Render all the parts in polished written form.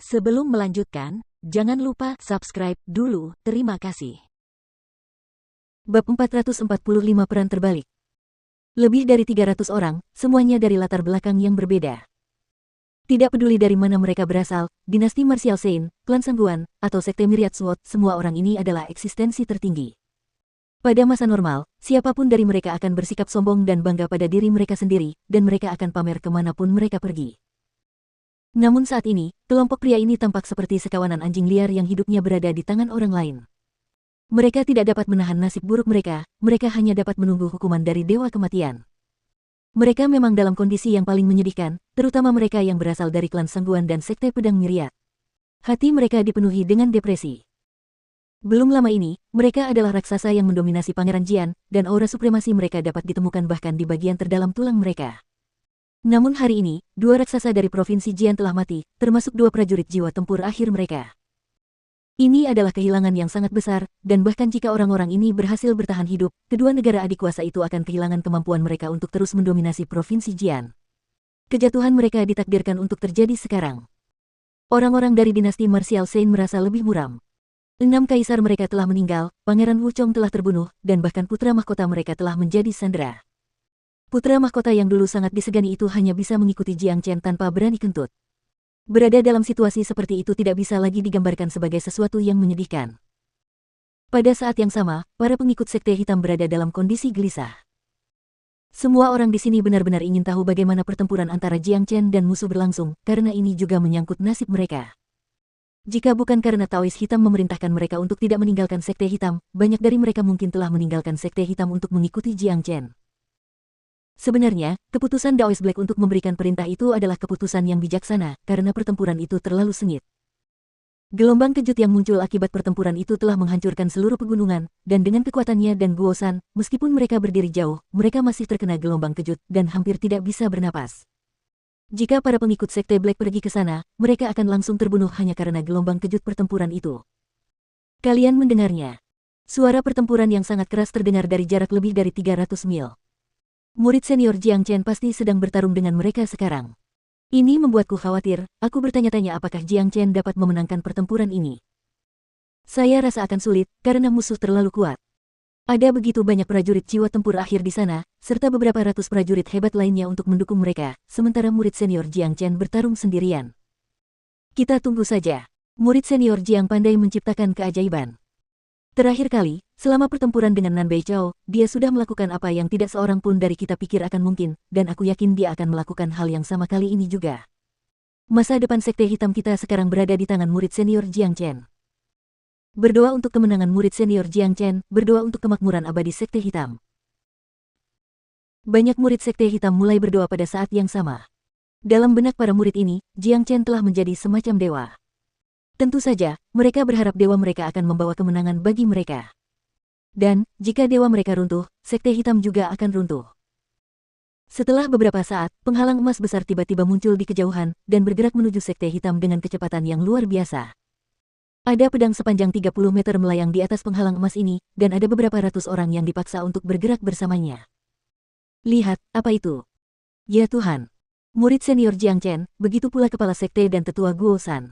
Sebelum melanjutkan, jangan lupa subscribe dulu, terima kasih. Bab 445 Peran Terbalik. Lebih dari 300 orang, semuanya dari latar belakang yang berbeda. Tidak peduli dari mana mereka berasal, dinasti Martial Saint, klan Sangguan, atau sekte Myriad Sword, semua orang ini adalah eksistensi tertinggi. Pada masa normal, siapapun dari mereka akan bersikap sombong dan bangga pada diri mereka sendiri, dan mereka akan pamer kemanapun mereka pergi. Namun saat ini, kelompok pria ini tampak seperti sekawanan anjing liar yang hidupnya berada di tangan orang lain. Mereka tidak dapat menahan nasib buruk mereka hanya dapat menunggu hukuman dari Dewa Kematian. Mereka memang dalam kondisi yang paling menyedihkan, terutama mereka yang berasal dari klan Sangguan dan sekte Pedang Myriad. Hati mereka dipenuhi dengan depresi. Belum lama ini, mereka adalah raksasa yang mendominasi Pangeran Jian, dan aura supremasi mereka dapat ditemukan bahkan di bagian terdalam tulang mereka. Namun hari ini, dua raksasa dari Provinsi Jian telah mati, termasuk dua prajurit jiwa tempur akhir mereka. Ini adalah kehilangan yang sangat besar, dan bahkan jika orang-orang ini berhasil bertahan hidup, kedua negara adik kuasa itu akan kehilangan kemampuan mereka untuk terus mendominasi Provinsi Jian. Kejatuhan mereka ditakdirkan untuk terjadi sekarang. Orang-orang dari dinasti Martial Saint merasa lebih muram. 6 kaisar mereka telah meninggal, Pangeran Wuchong telah terbunuh, dan bahkan putra mahkota mereka telah menjadi sandera. Putra mahkota yang dulu sangat disegani itu hanya bisa mengikuti Jiang Chen tanpa berani kentut. Berada dalam situasi seperti itu tidak bisa lagi digambarkan sebagai sesuatu yang menyedihkan. Pada saat yang sama, para pengikut sekte hitam berada dalam kondisi gelisah. Semua orang di sini benar-benar ingin tahu bagaimana pertempuran antara Jiang Chen dan musuh berlangsung, karena ini juga menyangkut nasib mereka. Jika bukan karena Taois hitam memerintahkan mereka untuk tidak meninggalkan sekte hitam, banyak dari mereka mungkin telah meninggalkan sekte hitam untuk mengikuti Jiang Chen. Sebenarnya, keputusan Daoist Black untuk memberikan perintah itu adalah keputusan yang bijaksana, karena pertempuran itu terlalu sengit. Gelombang kejut yang muncul akibat pertempuran itu telah menghancurkan seluruh pegunungan, dan dengan kekuatannya dan Guosan, meskipun mereka berdiri jauh, mereka masih terkena gelombang kejut dan hampir tidak bisa bernapas. Jika para pengikut sekte Black pergi ke sana, mereka akan langsung terbunuh hanya karena gelombang kejut pertempuran itu. Kalian mendengarnya. Suara pertempuran yang sangat keras terdengar dari jarak lebih dari 300 mil. Murid senior Jiang Chen pasti sedang bertarung dengan mereka sekarang. Ini membuatku khawatir, aku bertanya-tanya apakah Jiang Chen dapat memenangkan pertempuran ini. Saya rasa akan sulit, karena musuh terlalu kuat. Ada begitu banyak prajurit jiwa tempur akhir di sana, serta beberapa ratus prajurit hebat lainnya untuk mendukung mereka, sementara murid senior Jiang Chen bertarung sendirian. Kita tunggu saja. Murid senior Jiang pandai menciptakan keajaiban. Terakhir kali, selama pertempuran dengan Nan Beichao, dia sudah melakukan apa yang tidak seorang pun dari kita pikir akan mungkin, dan aku yakin dia akan melakukan hal yang sama kali ini juga. Masa depan sekte hitam kita sekarang berada di tangan murid senior Jiang Chen. Berdoa untuk kemenangan murid senior Jiang Chen, berdoa untuk kemakmuran abadi sekte hitam. Banyak murid sekte hitam mulai berdoa pada saat yang sama. Dalam benak para murid ini, Jiang Chen telah menjadi semacam dewa. Tentu saja, mereka berharap dewa mereka akan membawa kemenangan bagi mereka. Dan, jika dewa mereka runtuh, sekte hitam juga akan runtuh. Setelah beberapa saat, penghalang emas besar tiba-tiba muncul di kejauhan, dan bergerak menuju sekte hitam dengan kecepatan yang luar biasa. Ada pedang sepanjang 30 meter melayang di atas penghalang emas ini, dan ada beberapa ratus orang yang dipaksa untuk bergerak bersamanya. Lihat, apa itu? Ya Tuhan! Murid senior Jiang Chen, begitu pula kepala sekte dan tetua Guosan.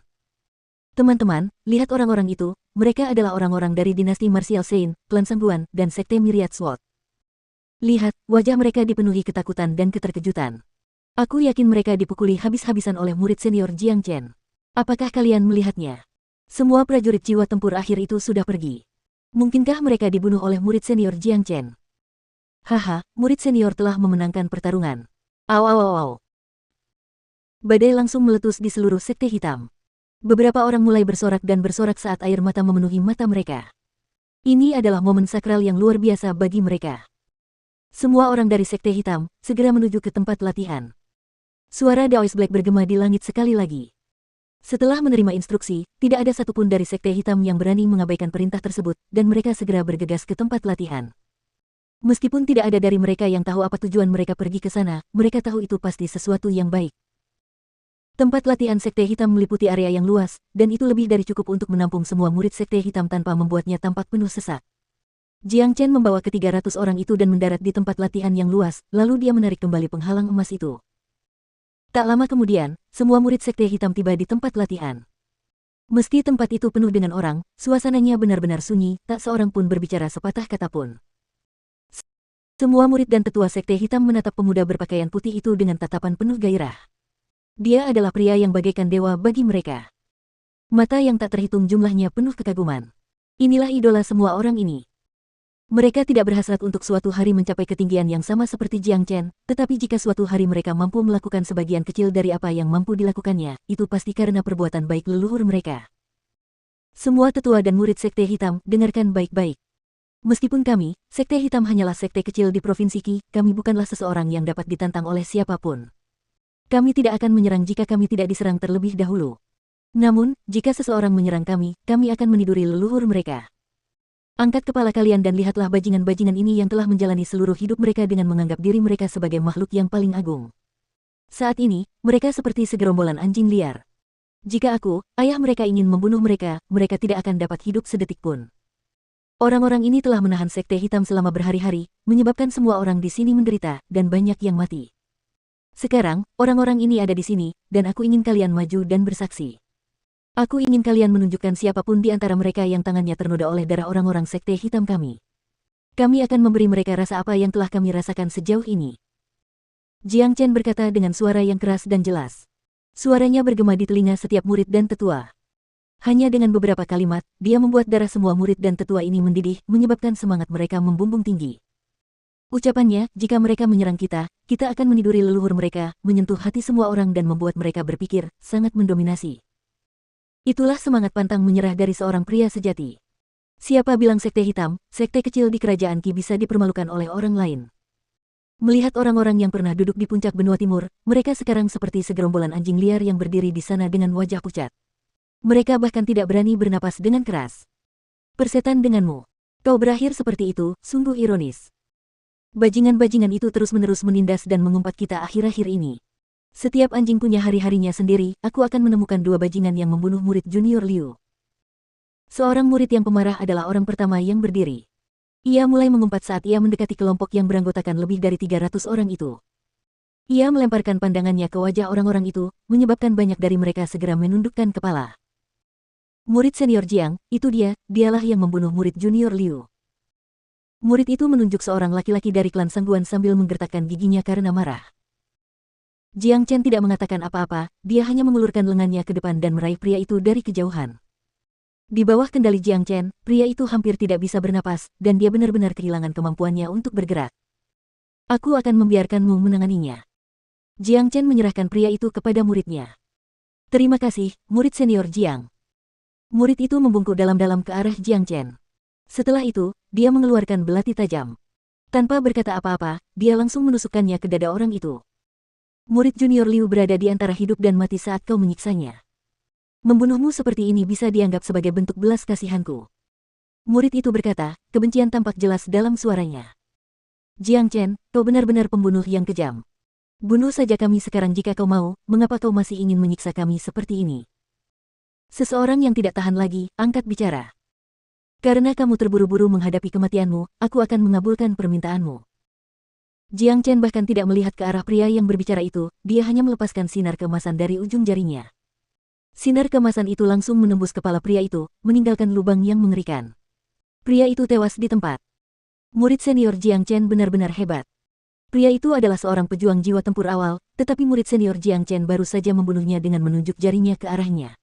Teman-teman, lihat orang-orang itu, mereka adalah orang-orang dari dinasti Martial Saint, klan Sangguan, dan sekte Myriad Sword. Lihat, wajah mereka dipenuhi ketakutan dan keterkejutan. Aku yakin mereka dipukuli habis-habisan oleh murid senior Jiang Chen. Apakah kalian melihatnya? Semua prajurit jiwa tempur akhir itu sudah pergi. Mungkinkah mereka dibunuh oleh murid senior Jiang Chen? Haha, murid senior telah memenangkan pertarungan. Au au au au. Badai langsung meletus di seluruh sekte hitam. Beberapa orang mulai bersorak dan bersorak saat air mata memenuhi mata mereka. Ini adalah momen sakral yang luar biasa bagi mereka. Semua orang dari sekte hitam segera menuju ke tempat latihan. Suara Daoist Black bergema di langit sekali lagi. Setelah menerima instruksi, tidak ada satupun dari sekte hitam yang berani mengabaikan perintah tersebut, dan mereka segera bergegas ke tempat latihan. Meskipun tidak ada dari mereka yang tahu apa tujuan mereka pergi ke sana, mereka tahu itu pasti sesuatu yang baik. Tempat latihan sekte hitam meliputi area yang luas, dan itu lebih dari cukup untuk menampung semua murid sekte hitam tanpa membuatnya tampak penuh sesak. Jiang Chen membawa ke-300 orang itu dan mendarat di tempat latihan yang luas, lalu dia menarik kembali penghalang emas itu. Tak lama kemudian, semua murid sekte hitam tiba di tempat latihan. Meski tempat itu penuh dengan orang, suasananya benar-benar sunyi, tak seorang pun berbicara sepatah kata pun. Semua murid dan tetua Sekte Hitam menatap pemuda berpakaian putih itu dengan tatapan penuh gairah. Dia adalah pria yang bagaikan dewa bagi mereka. Mata yang tak terhitung jumlahnya penuh kekaguman. Inilah idola semua orang ini. Mereka tidak berhasrat untuk suatu hari mencapai ketinggian yang sama seperti Jiang Chen, tetapi jika suatu hari mereka mampu melakukan sebagian kecil dari apa yang mampu dilakukannya, itu pasti karena perbuatan baik leluhur mereka. Semua tetua dan murid Sekte Hitam, dengarkan baik-baik. Meskipun kami, Sekte Hitam hanyalah sekte kecil di Provinsi Qi, kami bukanlah seseorang yang dapat ditantang oleh siapapun. Kami tidak akan menyerang jika kami tidak diserang terlebih dahulu. Namun, jika seseorang menyerang kami akan meniduri leluhur mereka. Angkat kepala kalian dan lihatlah bajingan-bajingan ini yang telah menjalani seluruh hidup mereka dengan menganggap diri mereka sebagai makhluk yang paling agung. Saat ini, mereka seperti segerombolan anjing liar. Jika aku, ayah mereka ingin membunuh mereka, mereka tidak akan dapat hidup sedetik pun. Orang-orang ini telah menahan Sekte Hitam selama berhari-hari, menyebabkan semua orang di sini menderita, dan banyak yang mati. Sekarang, orang-orang ini ada di sini, dan aku ingin kalian maju dan bersaksi. Aku ingin kalian menunjukkan siapapun di antara mereka yang tangannya ternoda oleh darah orang-orang Sekte Hitam kami. Kami akan memberi mereka rasa apa yang telah kami rasakan sejauh ini. Jiang Chen berkata dengan suara yang keras dan jelas. Suaranya bergema di telinga setiap murid dan tetua. Hanya dengan beberapa kalimat, dia membuat darah semua murid dan tetua ini mendidih, menyebabkan semangat mereka membumbung tinggi. Ucapannya, jika mereka menyerang kita akan meniduri leluhur mereka, menyentuh hati semua orang dan membuat mereka berpikir, sangat mendominasi. Itulah semangat pantang menyerah dari seorang pria sejati. Siapa bilang Sekte Hitam, sekte kecil di kerajaan Qi bisa dipermalukan oleh orang lain? Melihat orang-orang yang pernah duduk di puncak benua timur, mereka sekarang seperti segerombolan anjing liar yang berdiri di sana dengan wajah pucat. Mereka bahkan tidak berani bernapas dengan keras. Persetan denganmu. Kau berakhir seperti itu, sungguh ironis. Bajingan-bajingan itu terus-menerus menindas dan mengumpat kita akhir-akhir ini. Setiap anjing punya hari-harinya sendiri, aku akan menemukan dua bajingan yang membunuh murid junior Liu. Seorang murid yang pemarah adalah orang pertama yang berdiri. Ia mulai mengumpat saat ia mendekati kelompok yang beranggotakan lebih dari 300 orang itu. Ia melemparkan pandangannya ke wajah orang-orang itu, menyebabkan banyak dari mereka segera menundukkan kepala. Murid senior Jiang, itu dialah yang membunuh murid junior Liu. Murid itu menunjuk seorang laki-laki dari klan Sangguan sambil menggertakkan giginya karena marah. Jiang Chen tidak mengatakan apa-apa, dia hanya mengulurkan lengannya ke depan dan meraih pria itu dari kejauhan. Di bawah kendali Jiang Chen, pria itu hampir tidak bisa bernapas, dan dia benar-benar kehilangan kemampuannya untuk bergerak. Aku akan membiarkanmu menanganinya. Jiang Chen menyerahkan pria itu kepada muridnya. Terima kasih, murid senior Jiang. Murid itu membungkuk dalam-dalam ke arah Jiang Chen. Setelah itu, dia mengeluarkan belati tajam. Tanpa berkata apa-apa, dia langsung menusukkannya ke dada orang itu. Murid junior Liu berada di antara hidup dan mati saat kau menyiksanya. Membunuhmu seperti ini bisa dianggap sebagai bentuk belas kasihanku. Murid itu berkata, kebencian tampak jelas dalam suaranya. Jiang Chen, kau benar-benar pembunuh yang kejam. Bunuh saja kami sekarang jika kau mau, mengapa kau masih ingin menyiksa kami seperti ini? Seseorang yang tidak tahan lagi, angkat bicara. Karena kamu terburu-buru menghadapi kematianmu, aku akan mengabulkan permintaanmu. Jiang Chen bahkan tidak melihat ke arah pria yang berbicara itu, dia hanya melepaskan sinar keemasan dari ujung jarinya. Sinar keemasan itu langsung menembus kepala pria itu, meninggalkan lubang yang mengerikan. Pria itu tewas di tempat. Murid senior Jiang Chen benar-benar hebat. Pria itu adalah seorang pejuang jiwa tempur awal, tetapi murid senior Jiang Chen baru saja membunuhnya dengan menunjuk jarinya ke arahnya.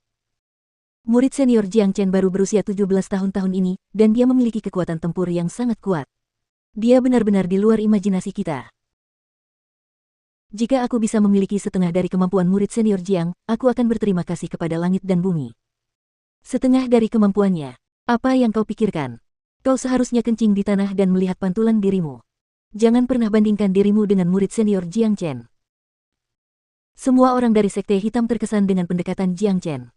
Murid senior Jiang Chen baru berusia 17 tahun ini, dan dia memiliki kekuatan tempur yang sangat kuat. Dia benar-benar di luar imajinasi kita. Jika aku bisa memiliki setengah dari kemampuan murid senior Jiang, aku akan berterima kasih kepada langit dan bumi. Setengah dari kemampuannya. Apa yang kau pikirkan? Kau seharusnya kencing di tanah dan melihat pantulan dirimu. Jangan pernah bandingkan dirimu dengan murid senior Jiang Chen. Semua orang dari Sekte Hitam terkesan dengan pendekatan Jiang Chen.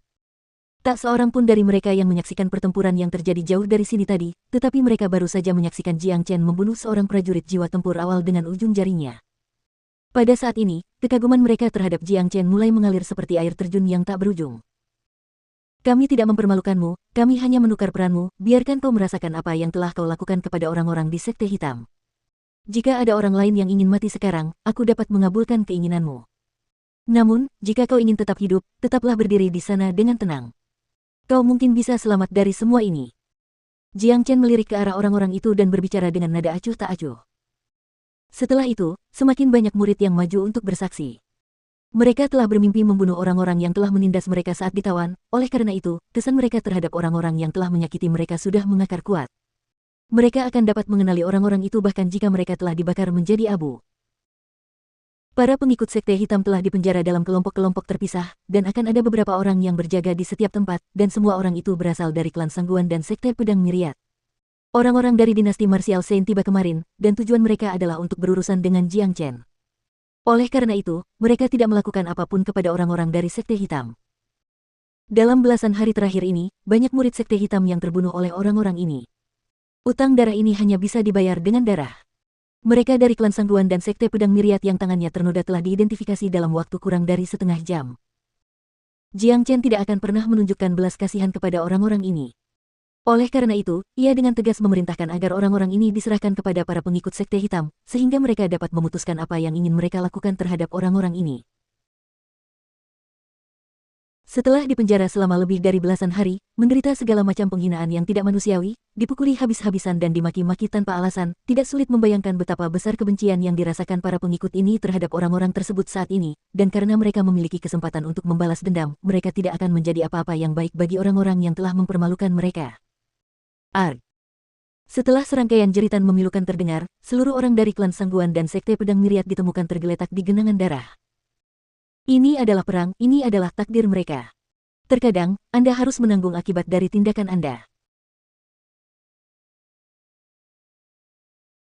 Tak seorang pun dari mereka yang menyaksikan pertempuran yang terjadi jauh dari sini tadi, tetapi mereka baru saja menyaksikan Jiang Chen membunuh seorang prajurit jiwa tempur awal dengan ujung jarinya. Pada saat ini, kekaguman mereka terhadap Jiang Chen mulai mengalir seperti air terjun yang tak berujung. Kami tidak mempermalukanmu, kami hanya menukar peranmu, biarkan kau merasakan apa yang telah kau lakukan kepada orang-orang di Sekte Hitam. Jika ada orang lain yang ingin mati sekarang, aku dapat mengabulkan keinginanmu. Namun, jika kau ingin tetap hidup, tetaplah berdiri di sana dengan tenang. Kau mungkin bisa selamat dari semua ini. Jiang Chen melirik ke arah orang-orang itu dan berbicara dengan nada acuh tak acuh. Setelah itu, semakin banyak murid yang maju untuk bersaksi. Mereka telah bermimpi membunuh orang-orang yang telah menindas mereka saat ditawan, oleh karena itu, kesan mereka terhadap orang-orang yang telah menyakiti mereka sudah mengakar kuat. Mereka akan dapat mengenali orang-orang itu bahkan jika mereka telah dibakar menjadi abu. Para pengikut Sekte Hitam telah dipenjara dalam kelompok-kelompok terpisah, dan akan ada beberapa orang yang berjaga di setiap tempat, dan semua orang itu berasal dari klan Sangguan dan Sekte Pedang Myriad. Orang-orang dari dinasti Martial Saint tiba kemarin, dan tujuan mereka adalah untuk berurusan dengan Jiang Chen. Oleh karena itu, mereka tidak melakukan apapun kepada orang-orang dari Sekte Hitam. Dalam belasan hari terakhir ini, banyak murid Sekte Hitam yang terbunuh oleh orang-orang ini. Utang darah ini hanya bisa dibayar dengan darah. Mereka dari klan Sangguan dan Sekte Pedang Myriad yang tangannya ternoda telah diidentifikasi dalam waktu kurang dari setengah jam. Jiang Chen tidak akan pernah menunjukkan belas kasihan kepada orang-orang ini. Oleh karena itu, ia dengan tegas memerintahkan agar orang-orang ini diserahkan kepada para pengikut Sekte Hitam, sehingga mereka dapat memutuskan apa yang ingin mereka lakukan terhadap orang-orang ini. Setelah dipenjara selama lebih dari belasan hari, menderita segala macam penghinaan yang tidak manusiawi, dipukuli habis-habisan dan dimaki-maki tanpa alasan, tidak sulit membayangkan betapa besar kebencian yang dirasakan para pengikut ini terhadap orang-orang tersebut saat ini, dan karena mereka memiliki kesempatan untuk membalas dendam, mereka tidak akan menjadi apa-apa yang baik bagi orang-orang yang telah mempermalukan mereka. Arg. Setelah serangkaian jeritan memilukan terdengar, seluruh orang dari klan Sangguan dan Sekte Pedang Myriad ditemukan tergeletak di genangan darah. Ini adalah perang, ini adalah takdir mereka. Terkadang, Anda harus menanggung akibat dari tindakan Anda.